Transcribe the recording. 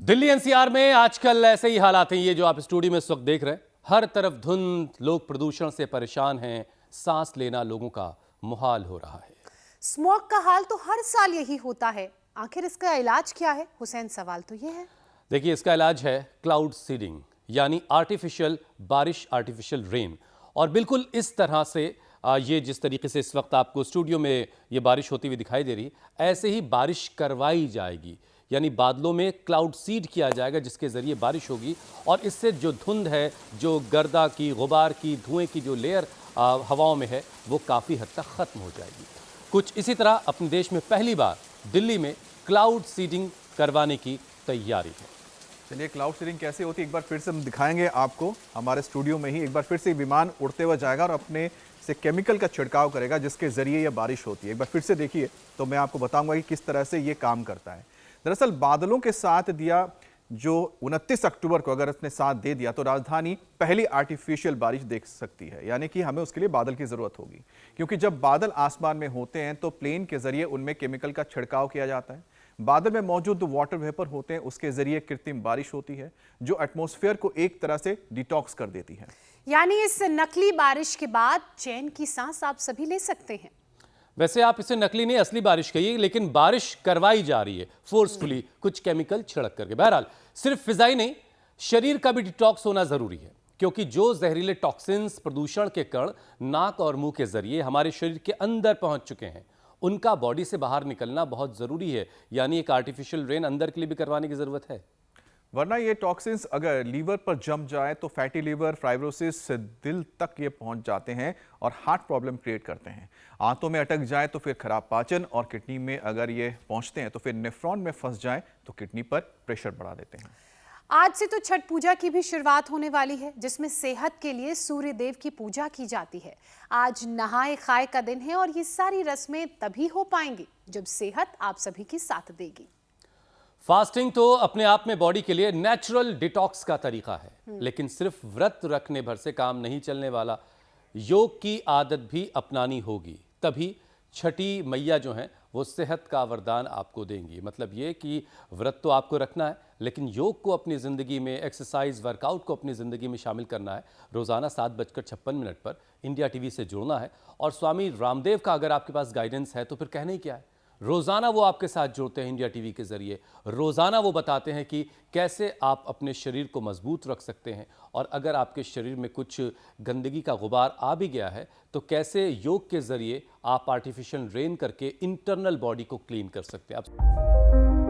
Delhi NCR में आजकल ऐसे ही हालात हैं। ये जो आप स्टूडियो में इस वक्त देख रहे हैं, हर तरफ धुंध, लोग प्रदूषण से परेशान हैं, सांस लेना लोगों का मुहाल हो रहा है। स्मॉग का हाल तो हर साल यही होता है, आखिर इसका इलाज क्या है? हुसैन, सवाल तो ये है। देखिए, इसका इलाज है क्लाउड सीडिंग, यानी आर्टिफिशियल बारिश, आर्टिफिशियल रेन। और बिल्कुल इस तरह से ये जिस तरीके से इस वक्त आपको स्टूडियो में ये बारिश होती हुई दिखाई दे रही, ऐसे ही बारिश करवाई जाएगी। यानी बादलों में क्लाउड सीड किया जाएगा, जिसके ज़रिए बारिश होगी और इससे जो धुंध है, जो गर्दा की, गुबार की, धुएं की जो लेयर हवाओं में है, वो काफ़ी हद तक ख़त्म हो जाएगी। कुछ इसी तरह अपने देश में पहली बार दिल्ली में क्लाउड सीडिंग करवाने की तैयारी है। चलिए, क्लाउड सीडिंग कैसे होती है एक बार फिर से हम दिखाएंगे आपको। हमारे स्टूडियो में ही एक बार फिर से विमान उड़ते हुए जाएगा और अपने से केमिकल का छिड़काव करेगा, जिसके जरिए यह बारिश होती है। एक बार फिर से देखिए तो मैं आपको बताऊंगा कि किस तरह से ये काम करता है। दरअसल बादलों के साथ दिया जो 29 अक्टूबर को अगर इसने साथ दे दिया तो राजधानी पहली आर्टिफिशियल बारिश देख सकती है। यानी कि हमें उसके लिए बादल की जरूरत होगी, क्योंकि जब बादल आसमान में होते हैं तो प्लेन के जरिए उनमें केमिकल का छिड़काव किया जाता है। बादल में मौजूद वाटर वेपर होते हैं, उसके जरिए कृत्रिम बारिश होती है जो एटमॉस्फेयर को एक तरह से डिटॉक्स कर देती है। यानी इस नकली बारिश के बाद चैन की सांस आप सभी ले सकते हैं। वैसे आप इसे नकली नहीं, असली बारिश कहिए, लेकिन बारिश करवाई जा रही है फोर्सफुली, कुछ केमिकल छिड़क करके। बहरहाल सिर्फ फिजाई नहीं, शरीर का भी डिटॉक्स होना जरूरी है, क्योंकि जो जहरीले टॉक्सिन्स, प्रदूषण के कण नाक और मुंह के जरिए हमारे शरीर के अंदर पहुंच चुके हैं, उनका बॉडी से बाहर निकलना बहुत जरूरी है। यानी एक आर्टिफिशियल रेन अंदर के लिए भी करवाने की जरूरत है, वरना ये टॉक्सिन्स अगर लीवर पर जम जाए तो फैटी लीवर, फाइब्रोसिस, दिल तक ये पहुंच जाते हैं और हार्ट प्रॉब्लम क्रिएट करते हैं। आंतों में अटक जाए तो फिर खराब पाचन, और किडनी में अगर ये पहुंचते हैं तो फिर नेफ्रॉन में फंस जाए तो किडनी पर प्रेशर बढ़ा देते हैं। आज से तो छठ पूजा की भी शुरुआत होने वाली है, जिसमें सेहत के लिए सूर्य देव की पूजा की जाती है। आज नहाए खाए का दिन है और ये सारी रस्में तभी हो पाएंगी जब सेहत आप सभी की साथ देगी। फास्टिंग तो अपने आप में बॉडी के लिए नेचुरल डिटॉक्स का तरीका है, लेकिन सिर्फ व्रत रखने भर से काम नहीं चलने वाला। योग की आदत भी अपनानी होगी, तभी छठी मैया जो हैं वो सेहत का वरदान आपको देंगी। मतलब ये कि व्रत तो आपको रखना है, लेकिन योग को अपनी ज़िंदगी में, एक्सरसाइज, वर्कआउट को अपनी ज़िंदगी में शामिल करना है। रोज़ाना 7:56 पर इंडिया टीवी से जुड़ना है, और स्वामी रामदेव का अगर आपके पास गाइडेंस है तो फिर कहने ही क्या है। रोज़ाना वो आपके साथ जुड़ते हैं इंडिया टीवी के ज़रिए। रोज़ाना वो बताते हैं कि कैसे आप अपने शरीर को मजबूत रख सकते हैं, और अगर आपके शरीर में कुछ गंदगी का गुबार आ भी गया है तो कैसे योग के ज़रिए आप आर्टिफिशियल रेन करके इंटरनल बॉडी को क्लीन कर सकते हैं। आप